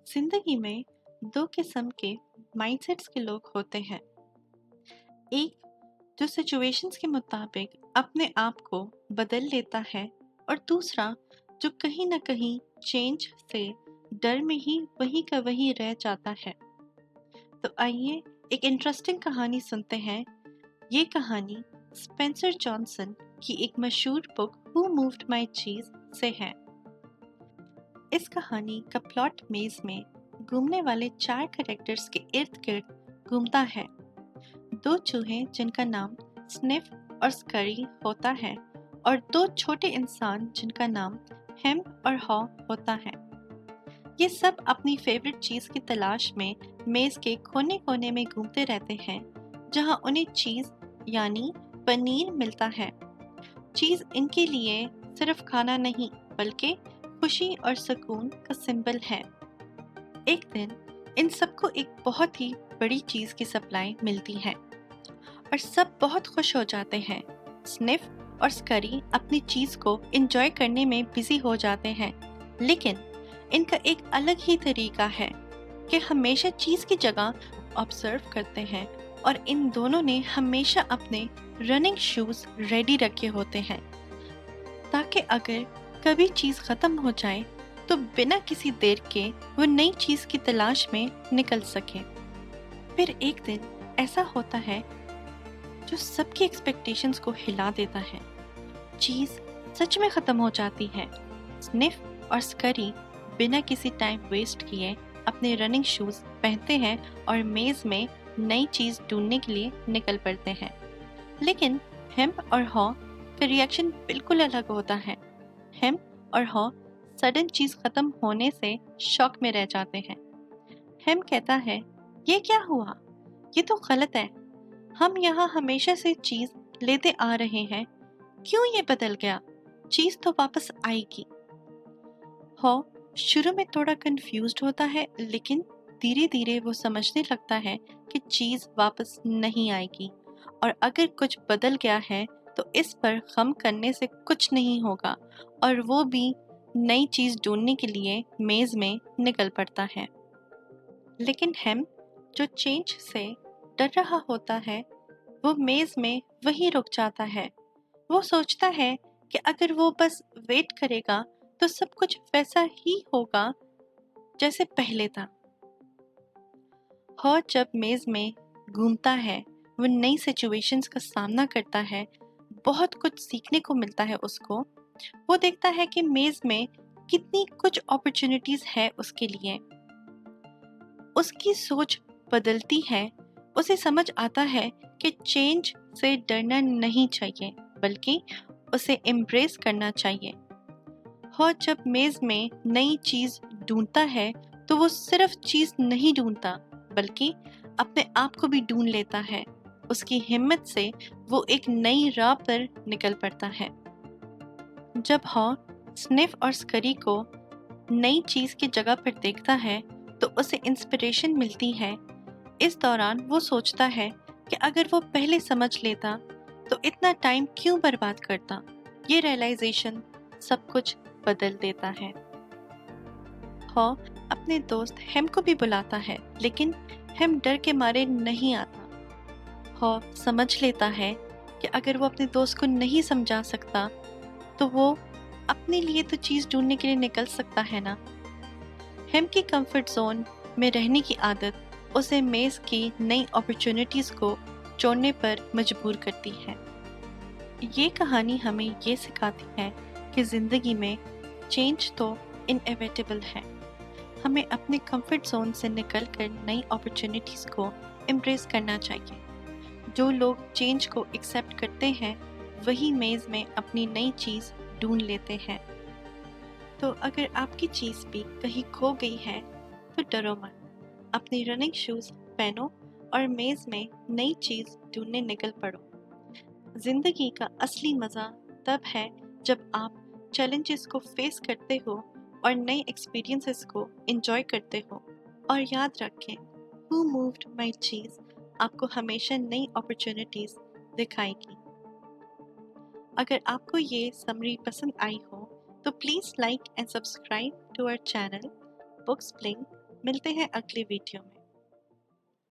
जिंदगी में दो किस्म के माइंडसेट्स के लोग होते हैं। एक जो सिचुएशंस के मुताबिक अपने आप को बदल लेता है और दूसरा जो कहीं ना कहीं चेंज से डर में ही वही का वही रह जाता है। तो आइए एक इंटरेस्टिंग कहानी सुनते हैं। ये कहानी स्पेंसर जॉनसन की एक मशहूर बुक हु मूव्ड माई चीज से है। इस कहानी का प्लॉट मेज में घूमने वाले चार कैरेक्टर्स के इर्द गिर्द घूमता है। दो चूहे जिनका नाम स्निफ और स्करी होता है और दो छोटे इंसान जिनका नाम हेम और हॉ होता है। ये सब अपनी फेवरेट चीज की तलाश में मेज के कोने कोने में घूमते रहते हैं, जहां उन्हें चीज यानी पनीर मिलता है। चीज इनके लिए सिर्फ खाना नहीं बल्कि खुशी और सुकून का सिंबल है। एक दिन इन सबको एक बहुत ही बड़ी चीज की सप्लाई मिलती है और सब बहुत खुश हो जाते हैं। स्निफ और स्करी अपनी चीज को एंजॉय करने में बिजी हो जाते हैं, लेकिन इनका एक अलग ही तरीका है कि हमेशा चीज की जगह ऑब्जर्व करते हैं और इन दोनों ने हमेशा अपने रनिंग शूज रेडी रखे होते हैं ताकि अगर कभी चीज खत्म हो जाए तो बिना किसी देर के वो नई चीज की तलाश में निकल सके। फिर एक दिन ऐसा होता है जो सबकी एक्सपेक्टेशंस को हिला देता है। चीज सच में खत्म हो जाती है। स्निफ और स्करी बिना किसी टाइम वेस्ट किए अपने रनिंग शूज पहनते हैं और मेज में नई चीज ढूंढने के लिए निकल पड़ते हैं। लेकिन हेम और हॉ का रिएक्शन बिल्कुल अलग होता है। हेम और हॉ सडन चीज खत्म होने से शॉक में रह जाते हैं। हेम कहता है, ये क्या हुआ? ये तो गलत है। हम यहाँ हमेशा से चीज लेते आ रहे हैं, क्यों ये बदल गया? चीज तो वापस आएगी। हॉ शुरू में थोड़ा कंफ्यूज्ड होता है, लेकिन धीरे धीरे वो समझने लगता है कि चीज वापस नहीं आएगी और अगर कुछ बदल गया है तो इस पर गम करने से कुछ नहीं होगा और वो भी नई चीज ढूंढने के लिए मेज में निकल पड़ता है। लेकिन हेम जो चेंज से डर रहा होता है वो मेज में वहीं रुक जाता है। वो सोचता है कि अगर वो बस वेट करेगा तो सब कुछ वैसा ही होगा जैसे पहले था। हॉ जब मेज में घूमता है वो नई सिचुएशंस का सामना करता है, बहुत कुछ सीखने को मिलता है उसको। वो देखता है कि मेज में कितनी कुछ अपॉर्चुनिटीज है उसके लिए। उसकी सोच बदलती है। उसे समझ आता है कि चेंज से डरना नहीं चाहिए बल्कि उसे एम्ब्रेस करना चाहिए। हॉ जब मेज में नई चीज ढूंढता है तो वो सिर्फ चीज नहीं ढूंढता बल्कि अपने आप को भी ढूंढ लेता है। उसकी हिम्मत से वो एक नई राह पर निकल पड़ता है। जब हॉ स्निफ और स्करी को नई चीज की जगह पर देखता है तो उसे इंस्पिरेशन मिलती है। इस दौरान वो सोचता है कि अगर वो पहले समझ लेता तो इतना टाइम क्यों बर्बाद करता। ये रियलाइजेशन सब कुछ बदल देता है। हॉ अपने दोस्त हेम को भी बुलाता है, लेकिन हेम डर के मारे नहीं आता। हॉ समझ लेता है कि अगर वो अपने दोस्त को नहीं समझा सकता तो वो अपने लिए तो चीज ढूंढने के लिए निकल सकता है ना। हेम की कंफर्ट जोन में रहने की आदत उसे मेज की नई अपॉर्चुनिटीज को छोड़ने पर मजबूर करती है। ये कहानी हमें ये सिखाती है कि जिंदगी में चेंज तो इनएविटेबल है। हमें अपने कंफर्ट जोन से निकलकर नई अपॉर्चुनिटीज को एम्ब्रेस करना चाहिए। जो लोग चेंज को एक्सेप्ट करते हैं वही मेज में अपनी नई चीज ढूंढ लेते हैं। तो अगर आपकी चीज भी कहीं खो गई है तो डरो मत। अपनी रनिंग शूज पहनो और मेज में नई चीज ढूंढने निकल पड़ो। जिंदगी का असली मजा तब है जब आप चैलेंजेस को फेस करते हो और नए एक्सपीरियंसेस को एंजॉय करते हो। और याद रखें, हु मूव्ड माई चीज आपको हमेशा नई अपॉर्चुनिटीज दिखाएगी। अगर आपको ये समरी पसंद आई हो तो please like and subscribe to our channel books blink मिलते हैं अगली वीडियो में।